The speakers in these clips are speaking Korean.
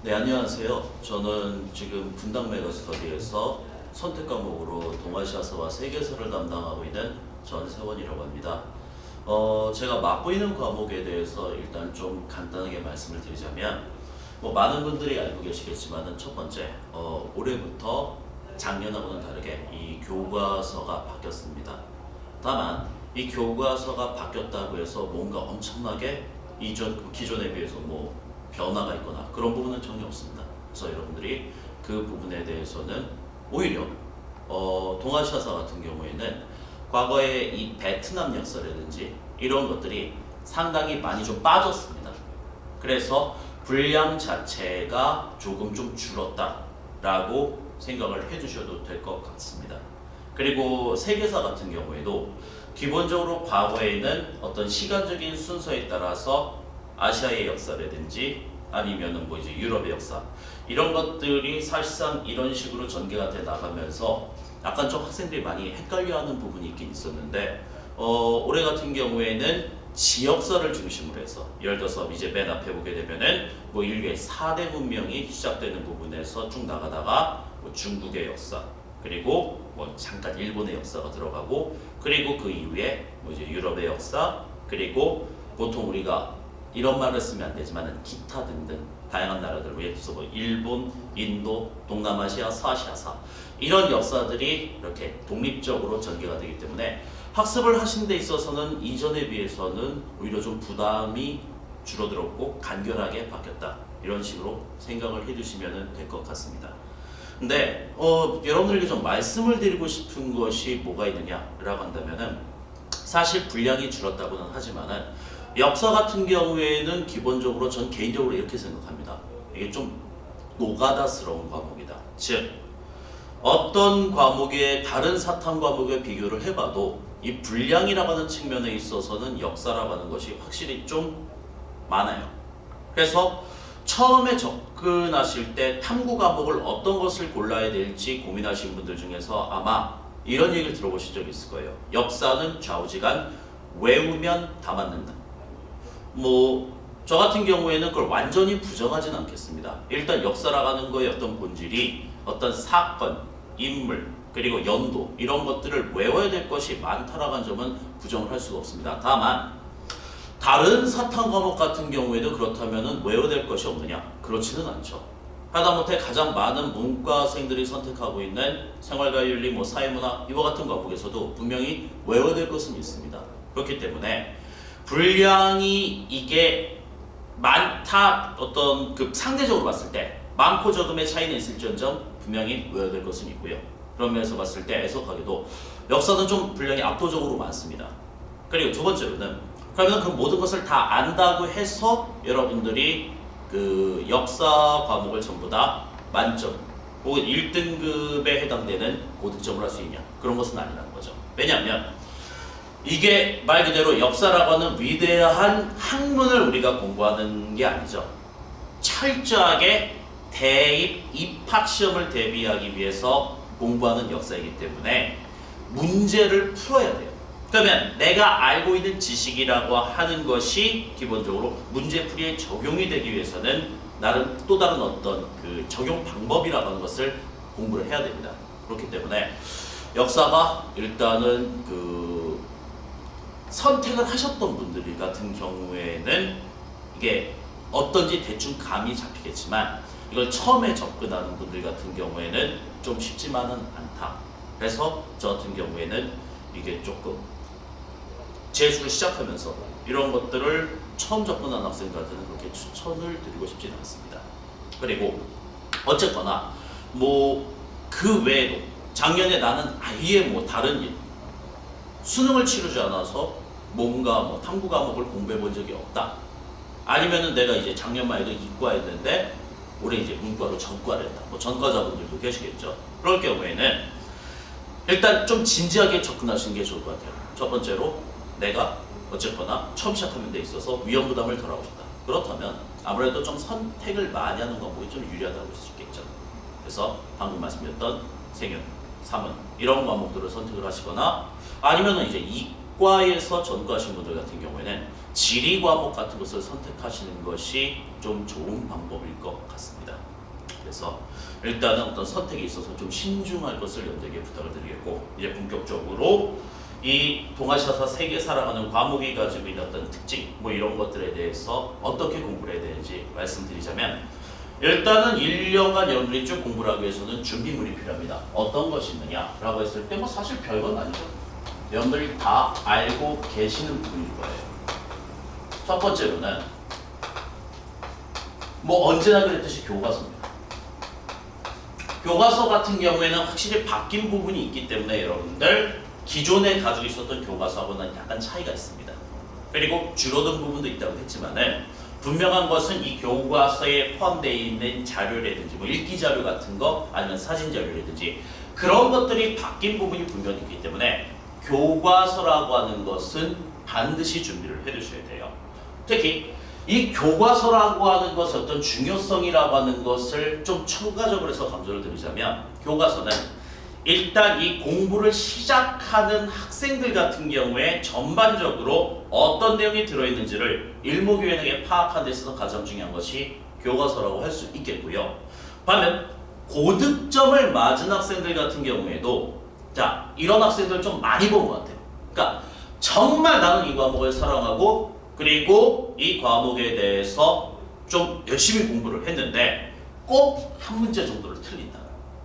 네, 안녕하세요. 저는 지금 분당 메가스터디에서 선택 과목으로 동아시아사와 세계사를 담당하고 있는 전세원이라고 합니다. 제가 맡고 있는 과목에 대해서 일단 좀 간단하게 말씀을 드리자면, 많은 분들이 알고 계시겠지만은 첫 번째, 올해부터 작년하고는 다르게 이 교과서가 바뀌었습니다. 다만 이 교과서가 바뀌었다고 해서 뭔가 엄청나게 기존에 비해서 변화가 있거나 그런 부분은 전혀 없습니다. 그래서 여러분들이 그 부분에 대해서는 오히려 동아시아사 같은 경우에는 과거에 이 베트남 역사라든지 이런 것들이 상당히 많이 좀 빠졌습니다. 그래서 분량 자체가 조금 좀 줄었다라고 생각을 해주셔도 될 것 같습니다. 그리고 세계사 같은 경우에도 기본적으로 과거에는 어떤 시간적인 순서에 따라서 아시아의 역사라든지 아니면은 이제 유럽의 역사 이런 것들이 사실상 이런 식으로 전개가 돼 나가면서 약간 좀 학생들이 많이 헷갈려하는 부분이 있긴 있었는데 올해 같은 경우에는 지역사를 중심으로 해서 예를 들어서 이제 맨 앞에 보게 되면은 인류의 4대 문명이 시작되는 부분에서 쭉 나가다가 중국의 역사 그리고 잠깐 일본의 역사가 들어가고 그리고 그 이후에 이제 유럽의 역사 그리고 보통 우리가 이런 말을 쓰면 안 되지만은 기타 등등 다양한 나라들 예를 들어서 일본, 인도, 동남아시아, 서아시아사 이런 역사들이 이렇게 독립적으로 전개가 되기 때문에 학습을 하신 데 있어서는 이전에 비해서는 오히려 좀 부담이 줄어들었고 간결하게 바뀌었다 이런 식으로 생각을 해주시면 될 것 같습니다. 근데 여러분들에게 좀 말씀을 드리고 싶은 것이 뭐가 있느냐라고 한다면은 사실 분량이 줄었다고는 하지만은 역사 같은 경우에는 기본적으로 전 개인적으로 이렇게 생각합니다. 이게 좀 노가다스러운 과목이다. 즉 어떤 과목에 다른 사탐 과목에 비교를 해봐도 이 분량이라고 하는 측면에 있어서는 역사라고 하는 것이 확실히 좀 많아요. 그래서 처음에 접근하실 때 탐구 과목을 어떤 것을 골라야 될지 고민하시는 분들 중에서 아마 이런 얘기를 들어보신 적이 있을 거예요. 역사는 좌우지간 외우면 다 맞는다. 저 같은 경우에는 그걸 완전히 부정하진 않겠습니다. 일단 역사라고 하는 거의 어떤 본질이 어떤 사건, 인물, 그리고 연도 이런 것들을 외워야 될 것이 많다라고 하는 점은 부정을 할 수가 없습니다. 다만 다른 사탐 과목 같은 경우에도 그렇다면 외워야 될 것이 없느냐? 그렇지는 않죠. 하다못해 가장 많은 문과생들이 선택하고 있는 생활과윤리, 사회문화 이와 같은 과목에서도 분명히 외워야 될 것은 있습니다. 그렇기 때문에 분량이 이게 많다 어떤 그 상대적으로 봤을 때 많고 적음의 차이는 있을지언정 분명히 외워야 될 것은 있고요. 그런 면에서 봤을 때 애석하게도 역사는 좀 분량이 압도적으로 많습니다. 그리고 두 번째로는 그러면 그 모든 것을 다 안다고 해서 여러분들이 그 역사 과목을 전부 다 만점 혹은 1등급에 해당되는 고득점을 할 수 있냐 그런 것은 아니라는 거죠. 왜냐하면 이게 말 그대로 역사라고 하는 위대한 학문을 우리가 공부하는 게 아니죠. 철저하게 대입 입학 시험을 대비하기 위해서 공부하는 역사이기 때문에 문제를 풀어야 돼요. 그러면 내가 알고 있는 지식이라고 하는 것이 기본적으로 문제풀이에 적용이 되기 위해서는 나름 또 다른 어떤 그 적용 방법이라고 하는 것을 공부를 해야 됩니다. 그렇기 때문에 역사가 일단은 그 선택을 하셨던 분들 같은 경우에는 이게 어떤지 대충 감이 잡히겠지만 이걸 처음에 접근하는 분들 같은 경우에는 좀 쉽지만은 않다. 그래서 저 같은 경우에는 이게 조금 재수를 시작하면서 이런 것들을 처음 접근한 학생들한테는 그렇게 추천을 드리고 싶지는 않습니다. 그리고 어쨌거나 그 외에도 작년에 나는 아예 다른 일 수능을 치르지 않아서 뭔가 탐구 과목을 공부해 본 적이 없다. 아니면은 내가 이제 작년만 해도 이과였는데 올해 이제 문과로 전과를 했다. 전과자분들도 계시겠죠. 그럴 경우에는 일단 좀 진지하게 접근하시는 게 좋을 것 같아요. 첫 번째로 내가 어쨌거나 처음 시작하는 데 있어서 위험 부담을 덜하고 싶다. 그렇다면 아무래도 좀 선택을 많이 하는 과목이 좀 유리하다고 볼 수 있겠죠. 그래서 방금 말씀드렸던 생윤, 사문 이런 과목들을 선택을 하시거나 아니면은 이제 학과에서 전과하신 분들 같은 경우에는 지리 과목 같은 것을 선택하시는 것이 좀 좋은 방법일 것 같습니다. 그래서 일단은 어떤 선택에 있어서 좀 신중할 것을 염두에 부탁을 드리겠고, 이제 본격적으로 이 동아시아사 세계 살아가는 과목이 가지고 있는 어떤 특징 뭐 이런 것들에 대해서 어떻게 공부를 해야 되는지 말씀드리자면, 일단은 1년간 여러분들이 쭉 공부를 하기 위해서는 준비물이 필요합니다. 어떤 것이 있느냐라고 했을 때 뭐 사실 별건 아니죠. 여러분들이 다 알고 계시는 부분일 거예요. 첫 번째로는 뭐 언제나 그랬듯이 교과서입니다. 교과서 같은 경우에는 확실히 바뀐 부분이 있기 때문에 여러분들 기존에 가지고 있었던 교과서하고는 약간 차이가 있습니다. 그리고 줄어든 부분도 있다고 했지만은 분명한 것은 이 교과서에 포함되어 있는 자료라든지 뭐 읽기 자료 같은 거 아니면 사진 자료라든지 그런 것들이 바뀐 부분이 분명히 있기 때문에 교과서라고 하는 것은 반드시 준비를 해 두셔야 돼요. 특히 이 교과서라고 하는 것의 어떤 중요성이라고 하는 것을 좀 첨가적으로 해서 강조를 드리자면, 교과서는 일단 이 공부를 시작하는 학생들 같은 경우에 전반적으로 어떤 내용이 들어있는지를 일목요연하게 파악하는 데 있어서 가장 중요한 것이 교과서라고 할 수 있겠고요. 반면 고득점을 맞은 학생들 같은 경우에도 자, 이런 학생들 좀 많이 본 것 같아요. 그러니까 정말 나는 이 과목을 사랑하고 그리고 이 과목에 대해서 좀 열심히 공부를 했는데 꼭 한 문제 정도를 틀린다.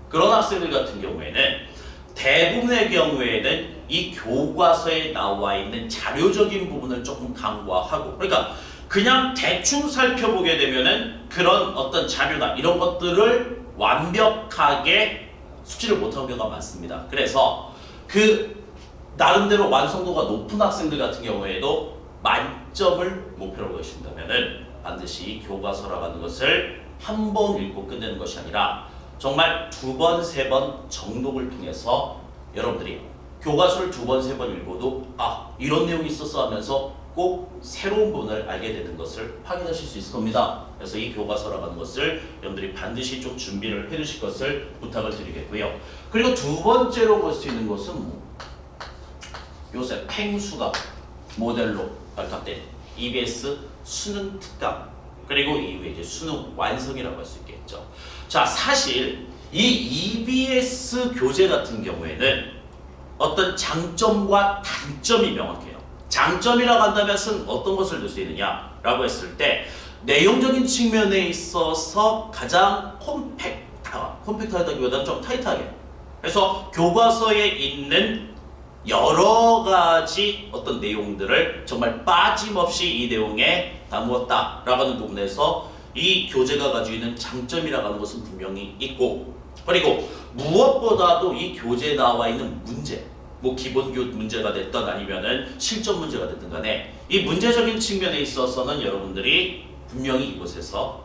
그런 학생들 같은 경우에는 대부분의 경우에는 이 교과서에 나와 있는 자료적인 부분을 조금 간과하고, 그러니까 그냥 대충 살펴보게 되면은 그런 어떤 자료나 이런 것들을 완벽하게 숙지를 못하는 경우가 많습니다. 그래서 그 나름대로 완성도가 높은 학생들 같은 경우에도 만점을 목표로 하신다면은 반드시 교과서라고 하는 것을 한 번 읽고 끝내는 것이 아니라 정말 2번, 3번 정독을 통해서 여러분들이 교과서를 2번, 3번 읽어도 아, 이런 내용이 있었어 하면서 꼭 새로운 부분을 알게 되는 것을 확인하실 수 있을 겁니다. 그래서 이 교과서라고 하는 것을 여러분들이 반드시 좀 준비를 해 두실 것을 부탁을 드리겠고요. 그리고 두 번째로 볼 수 있는 것은 요새 팽수가 모델로 발탁된 EBS 수능 특강, 그리고 이후에 이제 수능 완성이라고 할 수 있겠죠. 자, 사실 이 EBS 교재 같은 경우에는 어떤 장점과 단점이 명확해요. 장점이라고 한다면 어떤 것을 들 수 있느냐라고 했을 때 내용적인 측면에 있어서 가장 콤팩트하다기보다는 좀 타이트하게, 그래서 교과서에 있는 여러 가지 어떤 내용들을 정말 빠짐없이 이 내용에 담았다라고 하는 부분에서 이 교재가 가지고 있는 장점이라고 하는 것은 분명히 있고, 그리고 무엇보다도 이 교재에 나와 있는 문제, 뭐 기본교 문제가 됐던 아니면은 실전 문제가 됐든 간에 이 문제적인 측면에 있어서는 여러분들이 분명히 이곳에서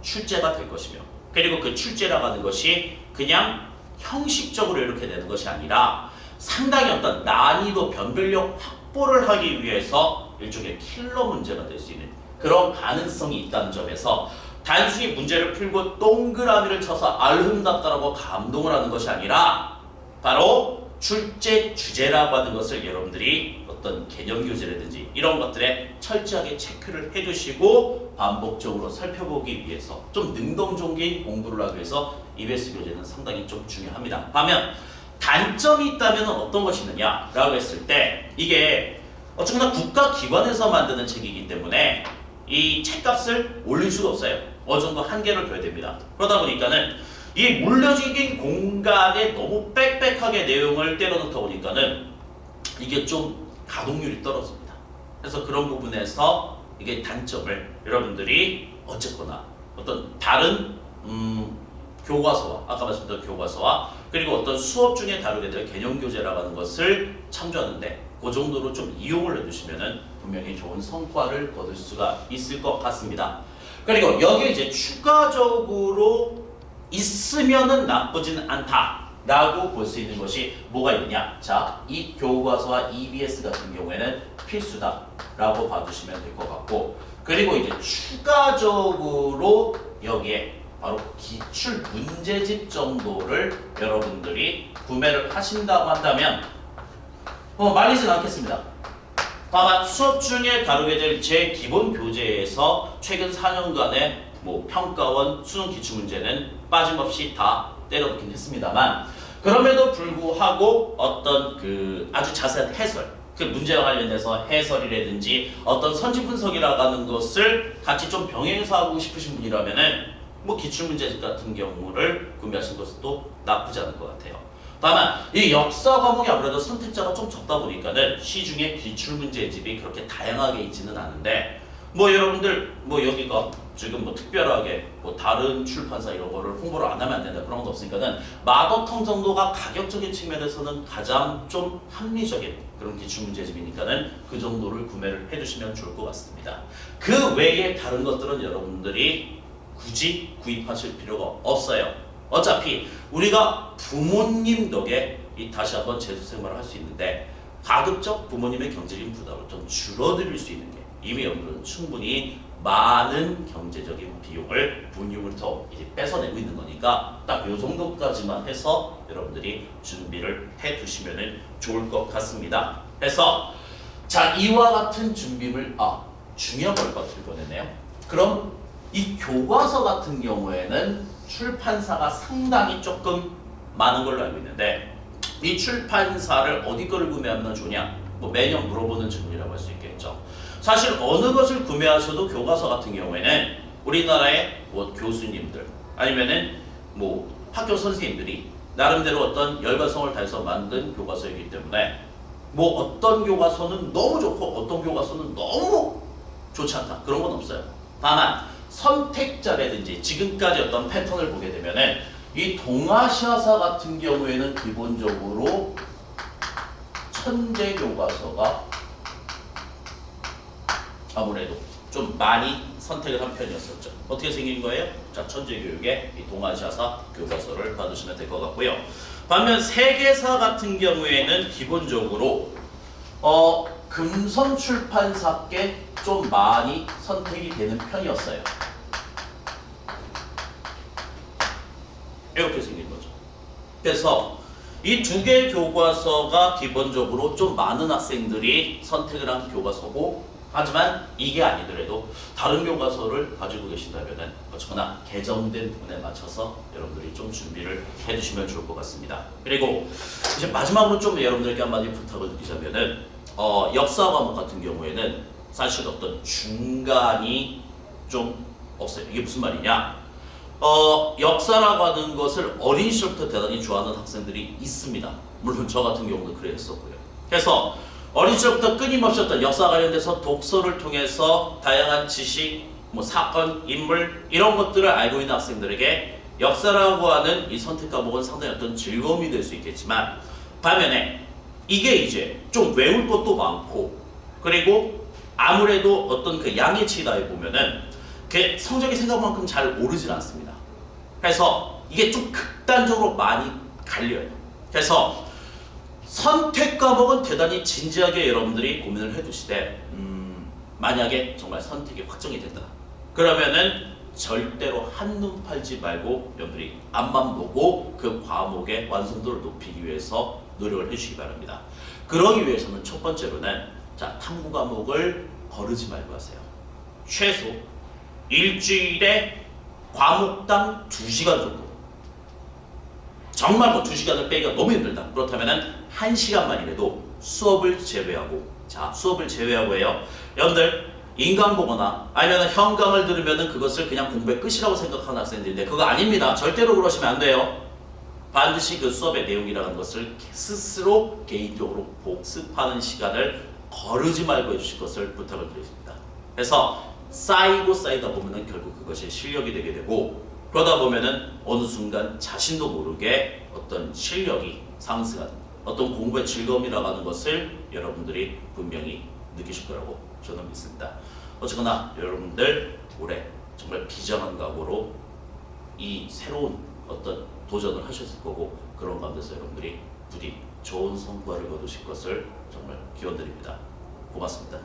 출제가 될 것이며, 그리고 그 출제라고 하는 것이 그냥 형식적으로 이렇게 되는 것이 아니라 상당히 어떤 난이도 변별력 확보를 하기 위해서 일종의 킬러 문제가 될 수 있는 그런 가능성이 있다는 점에서 단순히 문제를 풀고 동그라미를 쳐서 알흥답다라고 감동을 하는 것이 아니라 바로 출제 주제라고 하는 것을 여러분들이 어떤 개념 교재라든지 이런 것들에 철저하게 체크를 해두시고 반복적으로 살펴보기 위해서 좀 능동적인 공부를 하기 위해서 EBS 교재는 상당히 좀 중요합니다. 반면 단점이 있다면 어떤 것이 있느냐라고 했을 때 이게 어쨌거나 국가기관에서 만드는 책이기 때문에 이 책값을 올릴 수가 없어요. 어느 정도 한계를 둬야 됩니다. 그러다 보니까는 이 물리적인 공간에 너무 빽빽하게 내용을 때려넣다 보니까는 이게 좀 가동률이 떨어집니다. 그래서 그런 부분에서 이게 단점을 여러분들이 어쨌거나 어떤 다른 교과서와 아까 말씀드린 교과서와 그리고 어떤 수업 중에 다루게 될 개념 교재라고 하는 것을 참조하는데 그 정도로 좀 이용을 해주시면은 분명히 좋은 성과를 거둘 수가 있을 것 같습니다. 그리고 여기에 이제 추가적으로 있으면은 나쁘진 않다라고 볼 수 있는 것이 뭐가 있냐? 자, 이 교과서와 EBS 같은 경우에는 필수다라고 봐주시면 될 것 같고, 그리고 이제 추가적으로 여기에 바로 기출 문제집 정도를 여러분들이 구매를 하신다고 한다면 말리진 않겠습니다. 다만 수업 중에 다루게 될 제 기본 교재에서 최근 4년간의 뭐 평가원 수능 기출 문제는 빠짐없이 다 때려넣긴 했습니다만, 그럼에도 불구하고 어떤 그 아주 자세한 해설, 그 문제와 관련돼서 해설이라든지 어떤 선지 분석이라고 하는 것을 같이 좀 병행해서 하고 싶으신 분이라면은 뭐 기출 문제 같은 경우를 구매하시는 것도 나쁘지 않을 것 같아요. 다만 이 역사 과목이 아무래도 선택자가 좀 적다 보니까는 시중에 기출 문제집이 그렇게 다양하게 있지는 않은데, 뭐 여러분들 뭐 여기가 지금 뭐 특별하게 뭐 다른 출판사 이런 거를 홍보를 안 하면 안 된다 그런 건 없으니까는 마더텅 정도가 가격적인 측면에서는 가장 좀 합리적인 그런 기출 문제집이니까는 그 정도를 구매를 해주시면 좋을 것 같습니다. 그 외에 다른 것들은 여러분들이 굳이 구입하실 필요가 없어요. 어차피 우리가 부모님 덕에 다시 한번 재수생활을 할 수 있는데, 가급적 부모님의 경제적인 부담을 좀 줄어들일 수 있는 게 이미 여러분은 충분히 많은 경제적인 비용을 부모님으로부터 이제 뺏어내고 있는 거니까 딱 요 정도까지만 해서 여러분들이 준비를 해 두시면 좋을 것 같습니다. 그래서 자, 이와 같은 준비물, 중요한 걸 들고 보냈네요. 그럼 이 교과서 같은 경우에는 출판사가 상당히 조금 많은 걸로 알고 있는데, 이 출판사를 어디 거를 구매하면 좋냐? 뭐 매년 물어보는 질문이라고 할 수 있겠죠. 사실 어느 것을 구매하셔도 교과서 같은 경우에는 우리나라의 뭐 교수님들 아니면은 뭐 학교 선생님들이 나름대로 어떤 열과성을 다해서 만든 교과서이기 때문에 뭐 어떤 교과서는 너무 좋고 어떤 교과서는 너무 좋지 않다 그런 건 없어요. 다만 선택자라든지 지금까지 어떤 패턴을 보게 되면은 이 동아시아사 같은 경우에는 기본적으로 천재 교과서가 아무래도 좀 많이 선택을 한 편이었었죠. 어떻게 생긴 거예요? 자, 천재교육의 이 동아시아사 교과서를 받으시면 될 것 같고요. 반면 세계사 같은 경우에는 기본적으로 금성출판사께 좀 많이 선택이 되는 편이었어요. 이렇게 생긴 거죠. 그래서 이 두 개의 교과서가 기본적으로 좀 많은 학생들이 선택을 한 교과서고, 하지만 이게 아니더라도 다른 교과서를 가지고 계신다면 어쨌거나 개정된 부분에 맞춰서 여러분들이 좀 준비를 해주시면 좋을 것 같습니다. 그리고 이제 마지막으로 좀 여러분들께 한마디 부탁을 드리자면은 역사 과목 같은 경우에는 사실 어떤 중간이 좀 없어요. 이게 무슨 말이냐? 역사라고 하는 것을 어린 시절부터 대단히 좋아하는 학생들이 있습니다. 물론 저 같은 경우도 그랬었고요. 그래서 어린 시절부터 끊임없이 어떤 역사 관련돼서 독서를 통해서 다양한 지식, 뭐 사건, 인물 이런 것들을 알고 있는 학생들에게 역사라고 하는 이 선택 과목은 상당히 어떤 즐거움이 될 수 있겠지만, 반면에 이게 이제 좀 외울 것도 많고, 그리고 아무래도 어떤 그 양해치다 보면은 그 성적이 생각만큼 잘 오르질 않습니다. 그래서 이게 좀 극단적으로 많이 갈려요. 그래서 선택 과목은 대단히 진지하게 여러분들이 고민을 해두시되, 만약에 정말 선택이 확정이 된다 그러면은 절대로 한눈 팔지 말고 여러분들이 앞만 보고 그 과목의 완성도를 높이기 위해서 노력을 해주시기 바랍니다. 그러기 위해서는 첫 번째로는 자, 탐구 과목을 거르지 말고 하세요. 최소 일주일에 과목당 2시간 정도. 정말 뭐 2시간을 빼기가 너무 힘들다. 그렇다면은 1시간만이라도 수업을 제외하고, 자, 수업을 제외하고 해요. 여러분들 인강 보거나 아니면 현강을 들으면은 그것을 그냥 공부의 끝이라고 생각하는 학생들인데 그거 아닙니다. 절대로 그러시면 안 돼요. 반드시 그 수업의 내용이라는 것을 스스로 개인적으로 복습하는 시간을 거르지 말고 해주실 것을 부탁을 드리겠습니다. 그래서 쌓이다 보면은 결국 그것이 실력이 되게 되고, 그러다 보면은 어느 순간 자신도 모르게 어떤 실력이 상승하는 어떤 공부의 즐거움이라고 하는 것을 여러분들이 분명히 느끼실 거라고 저는 믿습니다. 어쨌거나 여러분들 올해 정말 비장한 각오로 이 새로운 어떤 도전을 하셨을 거고, 그런 가운데서 여러분들이 부디 좋은 성과를 거두실 것을 정말 기원드립니다. 고맙습니다.